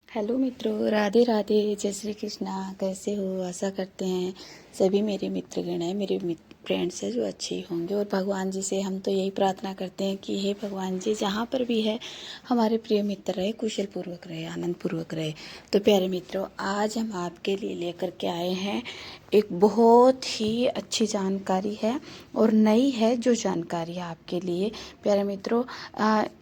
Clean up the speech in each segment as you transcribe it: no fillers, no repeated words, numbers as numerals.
Hello मित्रों, राधे राधे, जय श्री कृष्णा। कैसे हो? आशा करते हैं सभी मेरे मित्रगण हैं, मेरे फ्रेंड्स हैं जो अच्छे ही होंगे। और भगवान जी से हम तो यही प्रार्थना करते हैं कि हे भगवान जी, जहाँ पर भी है हमारे प्रिय मित्र रहे, कुशल पूर्वक रहे, आनंद पूर्वक रहे। तो प्यारे मित्रों, आज हम आपके लिए लेकर के आए हैं एक बहुत ही अच्छी जानकारी है और नई है जो जानकारी है आपके लिए। प्यारे मित्रों,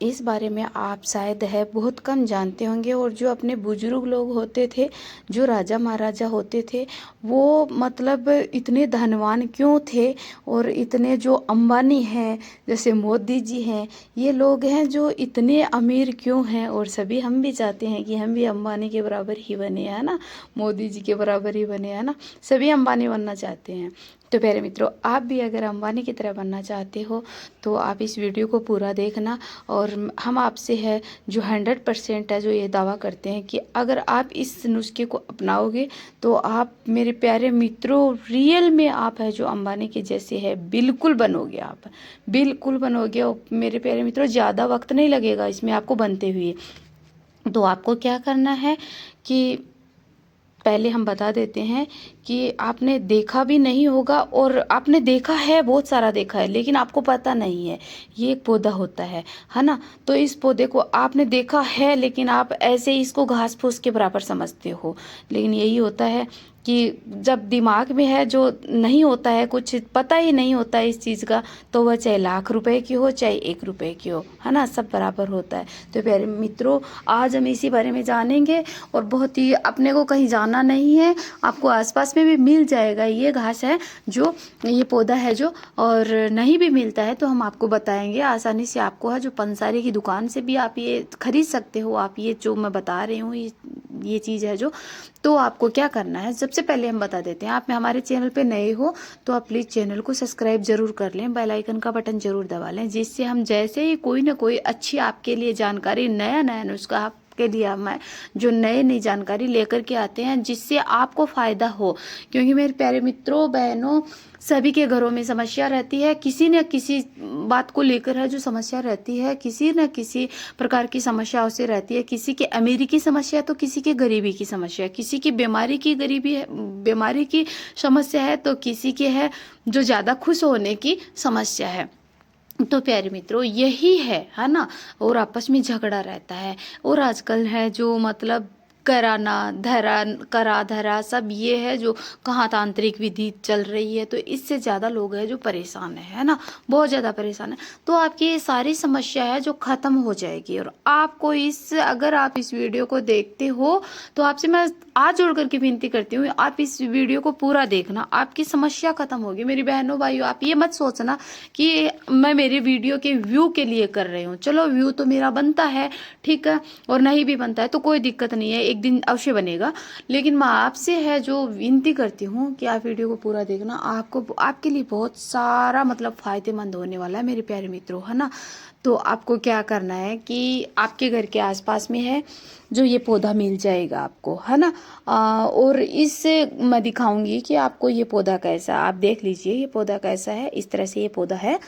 इस बारे में आप शायद है बहुत कम जानते होंगे। और जो अपने बुजुर्ग लोग होते थे, जो राजा महाराजा होते थे, वो मतलब इतने धनवान क्यों थे और इतने जो अंबानी हैं, जैसे मोदी जी हैं, ये लोग हैं जो इतने अमीर क्यों हैं। और सभी हम भी चाहते हैं कि हम भी अंबानी के बराबर ही बने, है ना, मोदी जी के बराबर ही बने, है ना, सभी अंबानी बनना चाहते हैं। तो प्यारे मित्रों, आप भी अगर अंबानी की तरह बनना चाहते हो तो आप इस वीडियो को पूरा देखना। और हम आपसे है जो 100% है जो ये दावा करते हैं कि अगर आप इस नुस्खे को अपनाओगे तो आप मेरे प्यारे मित्रों, रियल में आप है जो अंबानी के जैसे है बिल्कुल बनोगे, आप बिल्कुल बनोगे। और मेरे प्यारे मित्रों, ज़्यादा वक्त नहीं लगेगा इसमें आपको बनते हुए। तो आपको क्या करना है कि पहले हम बता देते हैं कि आपने देखा भी नहीं होगा, और आपने देखा है, बहुत सारा देखा है, लेकिन आपको पता नहीं है ये एक पौधा होता है ना। तो इस पौधे को आपने देखा है, लेकिन आप ऐसे ही इसको घास फूस के बराबर समझते हो। लेकिन यही होता है कि जब दिमाग में है जो नहीं होता है, कुछ पता ही नहीं होता है इस चीज़ का, तो वह चाहे लाख रुपए की हो चाहे 1 रुपए की हो, है ना, सब बराबर होता है। तो प्यारे मित्रों, आज हम इसी बारे में जानेंगे। और बहुत ही, अपने को कहीं जाना नहीं है, आपको आसपास में भी मिल जाएगा। ये घास है जो, ये पौधा है जो, और नहीं भी मिलता है तो हम आपको बताएंगे आसानी से। आपको है जो पंसारी की दुकान से भी आप ये खरीद सकते हो। आप ये जो मैं बता रही हूँ, ये चीज़ है जो, तो आपको क्या करना है, सबसे पहले हम बता देते हैं। आप हमारे चैनल पे नए हो तो आप प्लीज़ चैनल को सब्सक्राइब जरूर कर लें, बेल आइकन का बटन जरूर दबा लें, जिससे हम जैसे ही कोई ना कोई अच्छी आपके लिए जानकारी, नया नया नुस्खा के लिए हम जो नई नई जानकारी लेकर के आते हैं, जिससे आपको फ़ायदा हो। क्योंकि मेरे प्यारे मित्रों, बहनों, सभी के घरों में समस्या रहती है, किसी न किसी बात को लेकर है जो समस्या रहती है, किसी न किसी प्रकार की समस्याओं से रहती है। किसी के अमीरी की समस्या है तो किसी के गरीबी की समस्या है, किसी की बीमारी की गरीबी है, बीमारी की समस्या है, तो किसी के है जो ज़्यादा खुश होने की समस्या है। तो प्यारे मित्रों, यही है ना। और आपस में झगड़ा रहता है। और आजकल है जो मतलब कराना धरा, करा धरा, सब ये है जो कहाँ तांत्रिक विधि चल रही है, तो इससे ज़्यादा लोग हैं जो परेशान है ना, बहुत ज़्यादा परेशान है। तो आपकी ये सारी समस्या है जो ख़त्म हो जाएगी। और आपको इस, अगर आप इस वीडियो को देखते हो तो आपसे मैं हाथ जोड़ करके विनती करती हूँ, आप इस वीडियो को पूरा देखना, आपकी समस्या ख़त्म होगी। मेरी बहनों भाइयों, आप ये मत सोचना कि मैं मेरे वीडियो के व्यू के लिए कर रही हूँ। चलो, व्यू तो मेरा बनता है, ठीक है, और नहीं भी बनता है तो कोई दिक्कत नहीं है, एक दिन अवश्य बनेगा। लेकिन मैं आपसे है जो विनती करती हूँ कि आप वीडियो को पूरा देखना, आपको, आपके लिए बहुत सारा मतलब फ़ायदेमंद होने वाला है मेरे प्यारे मित्रों, है ना। तो आपको क्या करना है कि आपके घर के आसपास में है जो ये पौधा मिल जाएगा आपको, है ना। और इससे मैं दिखाऊंगी कि आपको ये पौधा कैसा, आप देख लीजिए ये पौधा कैसा है। इस तरह से ये पौधा है।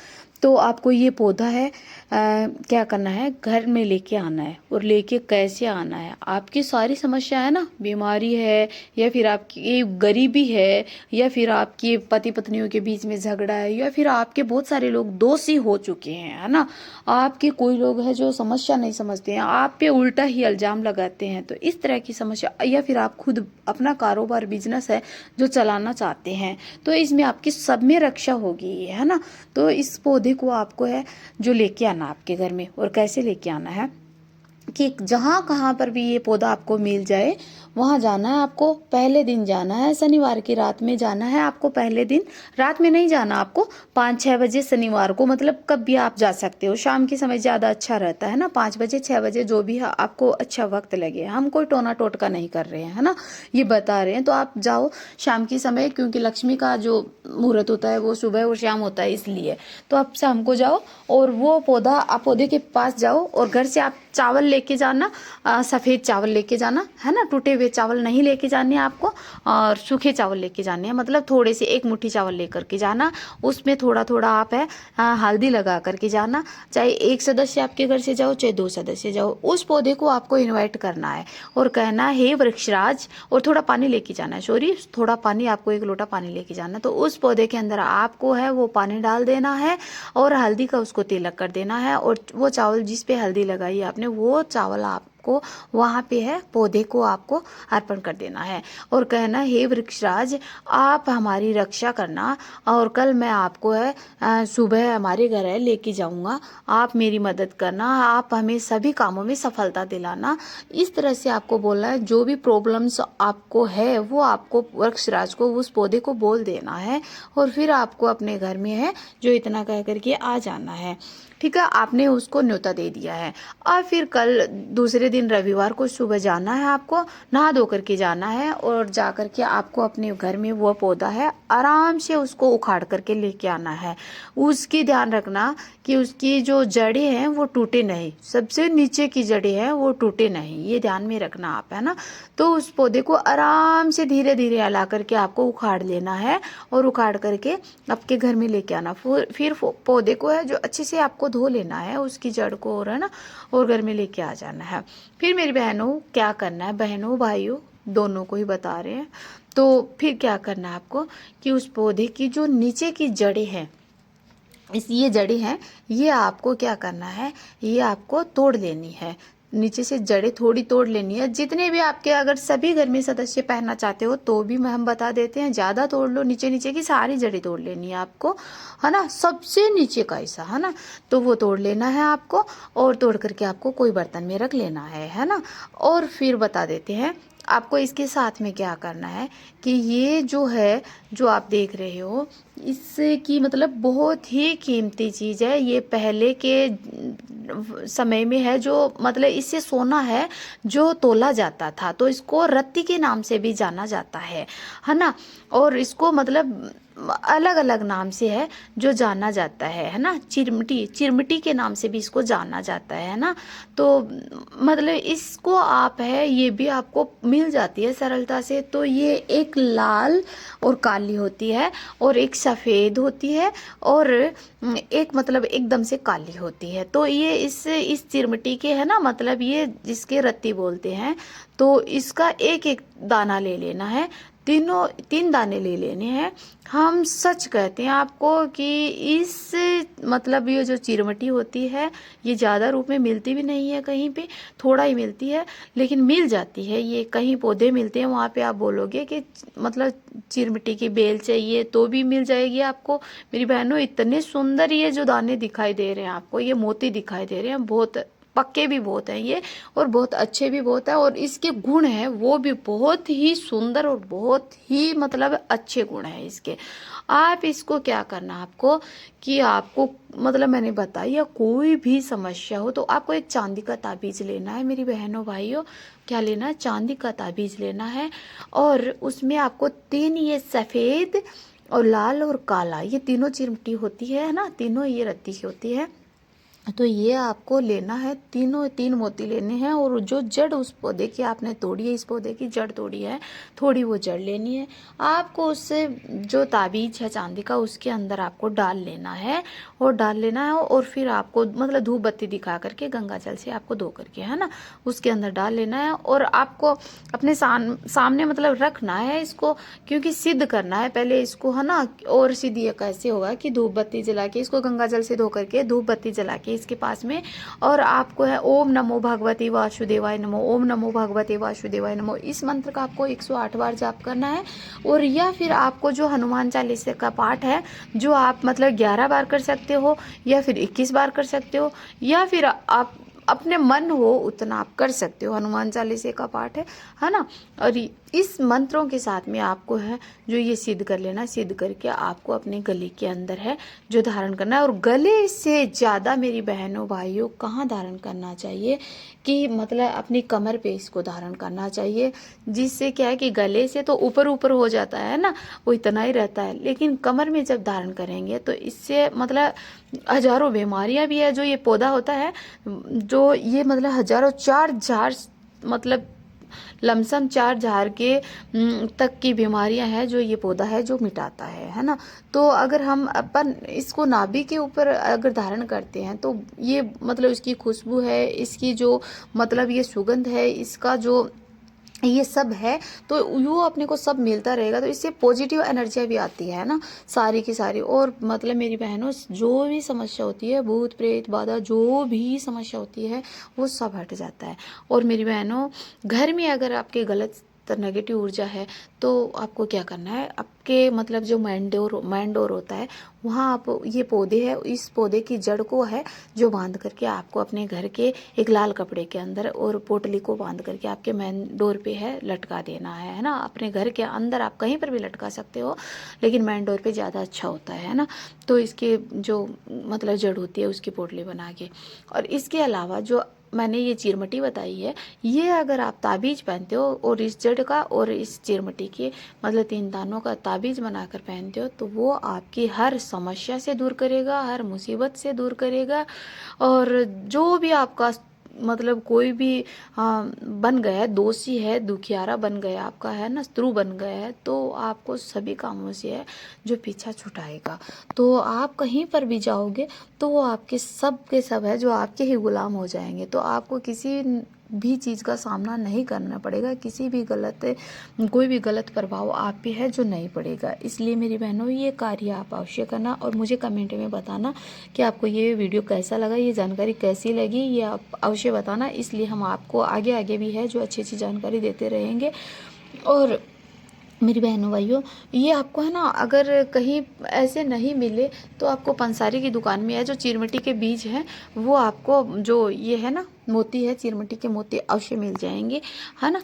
तो आपको ये पौधा है क्या करना है, घर में लेके आना है। और लेके कैसे आना है, आपकी सारी समस्या है ना, बीमारी है, या फिर आपकी गरीबी है, या फिर आपकी पति पत्नियों के बीच में झगड़ा है, या फिर आपके बहुत सारे लोग दोषी हो चुके हैं, है ना। आपके कोई लोग हैं जो समस्या नहीं समझते हैं, आप पे उल्टा ही इल्जाम लगाते हैं, तो इस तरह की समस्या, या फिर आप खुद अपना कारोबार, बिजनेस है जो चलाना चाहते हैं, तो इसमें आपकी सब में रक्षा होगी, है ना। तो इस पौधे को आपको है जो लेके आना आपके घर में। और कैसे लेके आना है कि जहाँ कहाँ पर भी ये पौधा आपको मिल जाए वहाँ जाना है आपको। पहले दिन जाना है, शनिवार की रात में जाना है आपको। पहले दिन रात में नहीं जाना आपको, 5-6 बजे शनिवार को, मतलब कब भी आप जा सकते हो। शाम के समय ज़्यादा अच्छा रहता है ना, 5 बजे 6 बजे, जो भी है आपको अच्छा वक्त लगे। हम कोई टोना टोटका नहीं कर रहे हैं, है ना, ये बता रहे हैं। तो आप जाओ शाम के समय, क्योंकि लक्ष्मी का जो मुहूर्त होता है वो सुबह और शाम होता है, इसलिए। तो आप शाम को जाओ और वो पौधा, आप पौधे के पास जाओ और घर से आप चावल लेके जाना, सफ़ेद चावल लेके जाना, है ना, टूटे हुए चावल नहीं लेके जाने हैं आपको, और सूखे चावल लेके जाने हैं, मतलब थोड़े से 1 मुट्ठी चावल लेकर के जाना। उसमें थोड़ा थोड़ा आप है हल्दी लगा करके जाना। चाहे 1 सदस्य आपके घर से जाओ, चाहे 2 सदस्य जाओ, उस पौधे को आपको इन्वाइट करना है और कहना है हे वृक्षराज, और थोड़ा पानी लेके जाना है, सॉरी थोड़ा पानी, आपको 1 लोटा पानी लेके जाना है। तो उस पौधे के अंदर आपको है वो पानी डाल देना है और हल्दी का उसको तिलक कर देना है, और वो चावल जिस पे हल्दी लगाई आपने, वो चावल आपको वहाँ पे है पौधे को आपको अर्पण कर देना है और कहना हे वृक्षराज, आप हमारी रक्षा करना, और कल मैं आपको है सुबह हमारे घर है लेके जाऊंगा, आप मेरी मदद करना, आप हमें सभी कामों में सफलता दिलाना। इस तरह से आपको बोलना है। जो भी प्रॉब्लम्स आपको है वो आपको वृक्षराज को, उस पौधे को बोल देना है, और फिर आपको अपने घर में है जो इतना कह करके आ जाना है। ठीक है, आपने उसको न्योता दे दिया है। और फिर कल दूसरे दिन रविवार को सुबह जाना है, आपको नहा धो करके जाना है, और जा करके आपको अपने घर में वो पौधा है आराम से उसको उखाड़ करके लेके आना है। उसकी ध्यान रखना कि उसकी जो जड़ें हैं वो टूटे नहीं, सबसे नीचे की जड़ें हैं वो टूटे नहीं, ये ध्यान में रखना आप, है ना। तो उस पौधे को आराम से धीरे धीरे हिला करके आपको उखाड़ लेना है और उखाड़ करके आपके घर में लेके आना। फिर पौधे को है जो अच्छे से आपको धो लेना है, उसकी जड़ को, और है ना, और घर में लेके आ जाना है। फिर मेरी बहनों क्या करना है, बहनों भाइयों दोनों को ही बता रहे हैं। तो फिर क्या करना है आपको कि उस पौधे की जो नीचे की जड़ें हैं, ये जड़ें हैं, ये आपको क्या करना है, ये आपको तोड़ लेनी है। नीचे से जड़ें थोड़ी तोड़ लेनी है। जितने भी आपके अगर सभी घर में सदस्य पहनना चाहते हो तो भी हम बता देते हैं, ज़्यादा तोड़ लो, नीचे नीचे की सारी जड़ें तोड़ लेनी है आपको, है ना, सबसे नीचे का हिस्सा, है ना, तो वो तोड़ लेना है आपको, और तोड़ करके आपको कोई बर्तन में रख लेना है ना। और फिर बता देते हैं आपको इसके साथ में क्या करना है कि ये जो है जो आप देख रहे हो, इसकी मतलब बहुत ही कीमती चीज़ है। ये पहले के समय में है जो मतलब इससे सोना है जो तोला जाता था, तो इसको रत्ती के नाम से भी जाना जाता है ना। और इसको मतलब अलग अलग नाम से है जो जाना जाता है ना। चिरमिटी, चिरमिटी के नाम से भी इसको जाना जाता है ना। तो मतलब इसको आप है ये भी आपको मिल जाती है सरलता से। तो ये एक लाल और काली होती है, और एक सफ़ेद होती है, और एक मतलब एकदम से काली होती है। तो ये इस चिरमिटी के है ना, मतलब ये जिसके रत्ती बोलते हैं, तो इसका एक एक दाना ले लेना है, 3 दाने ले लेने हैं। हम सच कहते हैं आपको कि इस मतलब ये जो चिरमिटी होती है ये ज़्यादा रूप में मिलती भी नहीं है कहीं पे, थोड़ा ही मिलती है, लेकिन मिल जाती है। ये कहीं पौधे मिलते हैं, वहाँ पे आप बोलोगे कि मतलब चिरमिटी की बेल चाहिए तो भी मिल जाएगी आपको। मेरी बहनों, इतने सुंदर ये जो दाने दिखाई दे रहे हैं आपको, ये मोती दिखाई दे रहे हैं, बहुत पक्के भी बहुत हैं ये, और बहुत अच्छे भी बहुत हैं, और इसके गुण हैं वो भी बहुत ही सुंदर और बहुत ही मतलब अच्छे गुण हैं इसके। आप इसको क्या करना आपको कि आपको मतलब मैंने बताया कोई भी समस्या हो तो आपको एक चांदी का ताबीज लेना है मेरी बहनों भाइयों। क्या लेना है? चांदी का ताबीज लेना है, और उसमें आपको 3 ये सफ़ेद और लाल और काला, ये तीनों चिरमिटी होती है ना, तीनों ये रत्ती होती है। तो ये आपको लेना है, 3 मोती लेने हैं, और जो जड़ उस पौधे की आपने तोड़ी है, इस पौधे की जड़ तोड़ी है, थोड़ी वो जड़ लेनी है आपको। उससे जो ताबीज है चांदी का उसके अंदर आपको डाल लेना है, और फिर आपको मतलब धूप बत्ती दिखा करके गंगा जल से आपको धो करके, है ना, उसके अंदर डाल लेना है। और आपको अपने सामने मतलब रखना है इसको, क्योंकि सिद्ध करना है पहले इसको, है ना। और सिद्ध ये कैसे होगा कि धूप बत्ती जला के, इसको गंगा जल से धो करके धूप बत्ती जला के इसके पास में, और आपको है ओम नमो भगवते वासुदेवाय नमो, ओम नमो भगवते वासुदेवाय नमो, इस मंत्र का आपको 108 बार जाप करना है। और या फिर आपको जो हनुमान चालीसा का पाठ है जो आप मतलब 11 बार कर सकते हो, या फिर 21 बार कर सकते हो, या फिर आप अपने मन हो उतना आप कर सकते हो। हनुमान चालीसा का पाठ है ना। और इस मंत्रों के साथ में आपको है जो ये सिद्ध कर लेना, सिद्ध करके आपको अपने गले के अंदर है जो धारण करना है। और गले से ज़्यादा मेरी बहनों भाइयों कहाँ धारण करना चाहिए कि मतलब अपनी कमर पे इसको धारण करना चाहिए, जिससे क्या है कि गले से तो ऊपर ऊपर हो जाता है ना, वो इतना ही रहता है, लेकिन कमर में जब धारण करेंगे तो इससे मतलब हजारों बीमारियां भी है। जो ये पौधा होता है जो ये मतलब हजारों 4 जार मतलब लमसम 4 झार के तक की बीमारियां हैं जो ये पौधा है जो मिटाता है ना। तो अगर हम अपन इसको नाभि के ऊपर अगर धारण करते हैं तो ये मतलब इसकी खुशबू है, इसकी जो मतलब ये सुगंध है, इसका जो ये सब है, तो यो अपने को सब मिलता रहेगा, तो इससे पॉजिटिव एनर्जियाँ भी आती है ना सारी की सारी। और मतलब मेरी बहनों, जो भी समस्या होती है, भूत प्रेत बाधा जो भी समस्या होती है वो सब हट जाता है। और मेरी बहनों, घर में अगर आपके गलत नेगेटिव ऊर्जा है तो आपको क्या करना है, आपके मतलब जो मैन डोर होता है वहाँ आप ये पौधे है, इस पौधे की जड़ को है जो बांध करके आपको अपने घर के एक लाल कपड़े के अंदर और पोटली को बांध करके आपके मेन डोर पे है लटका देना है ना। अपने घर के अंदर आप कहीं पर भी लटका सकते हो, लेकिन मेन डोर पे ज़्यादा अच्छा होता है ना। तो इसके जो मतलब जड़ होती है उसकी पोटली बना के, और इसके अलावा जो मैंने ये चीरमटी बताई है, ये अगर आप ताबीज पहनते हो और इस जड़ का और इस चीरमटी के मतलब 3 दानों का ताबीज बनाकर पहनते हो, तो वो आपकी हर समस्या से दूर करेगा, हर मुसीबत से दूर करेगा। और जो भी आपका मतलब कोई भी बन गया है, दोषी है, दुखियारा बन गया आपका है ना, शत्रु बन गया है, तो आपको सभी कामों से है जो पीछा छुटाएगा। तो आप कहीं पर भी जाओगे तो वो आपके सब के सब है जो आपके ही गुलाम हो जाएंगे। तो आपको किसी भी चीज़ का सामना नहीं करना पड़ेगा, किसी भी कोई भी गलत प्रभाव आप पे है जो नहीं पड़ेगा। इसलिए मेरी बहनों, ये कार्य आप अवश्य करना और मुझे कमेंट में बताना कि आपको ये वीडियो कैसा लगा, ये जानकारी कैसी लगी, ये आप अवश्य बताना। इसलिए हम आपको आगे आगे भी है जो अच्छी अच्छी जानकारी देते रहेंगे। और मेरी बहनों भाइयों, ये आपको है ना, अगर कहीं ऐसे नहीं मिले तो आपको पंसारी की दुकान में है जो चीरमटी के बीज हैं, वो आपको जो ये है ना मोती है, चीरमटी के मोती अवश्य मिल जाएंगे, है ना।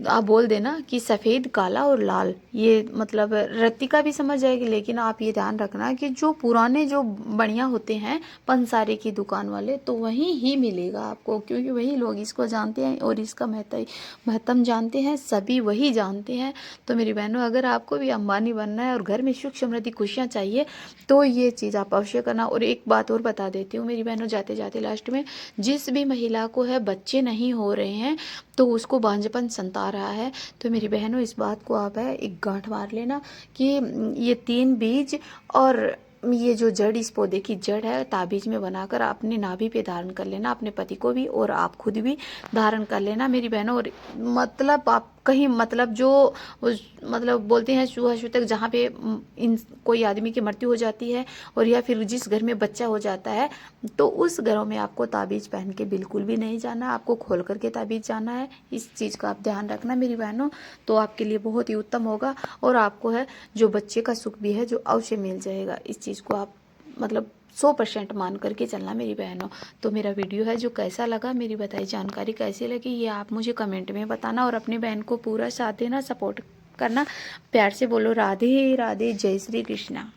आप बोल देना कि सफ़ेद, काला और लाल, ये मतलब रत्तिका भी समझ जाएगी, लेकिन आप ये ध्यान रखना कि जो पुराने जो बढ़िया होते हैं पंसारी की दुकान वाले, तो वहीं ही मिलेगा आपको, क्योंकि वही लोग इसको जानते हैं और इसका महत्व जानते हैं, सभी वही जानते हैं। तो मेरी बहनों, अगर आपको भी अंबानी बनना है और घर में सुख समृद्धि खुशियाँ चाहिए तो ये चीज़ आप अवश्य करना। और एक बात और बता देती हूँ मेरी बहनों, जाते जाते लास्ट में, जिस भी महिला को है बच्चे नहीं हो रहे हैं तो उसको बांझपन सता रहा है, तो मेरी बहनों इस बात को आप है एक गांठ मार लेना कि ये 3 बीज और ये जो जड़, इस पौधे की जड़ है, ताबीज में बनाकर अपने नाभि पे धारण कर लेना, अपने पति को भी और आप खुद भी धारण कर लेना मेरी बहनों। और मतलब आप कहीं मतलब जो मतलब बोलते हैं छुआछूत, जहाँ पे इन कोई आदमी की मृत्यु हो जाती है और या फिर जिस घर में बच्चा हो जाता है, तो उस घरों में आपको ताबीज पहन के बिल्कुल भी नहीं जाना, आपको खोल करके ताबीज जाना है। इस चीज़ का आप ध्यान रखना मेरी बहनों, तो आपके लिए बहुत ही उत्तम होगा और आपको है जो बच्चे का सुख भी है जो अवश्य मिल जाएगा। इस चीज़ को आप मतलब 100% मान करके चलना मेरी बहनों। तो मेरा वीडियो है जो कैसा लगा, मेरी बताई जानकारी कैसी लगी, ये आप मुझे कमेंट में बताना और अपनी बहन को पूरा साथ देना, सपोर्ट करना। प्यार से बोलो राधे राधे, जय श्री कृष्णा।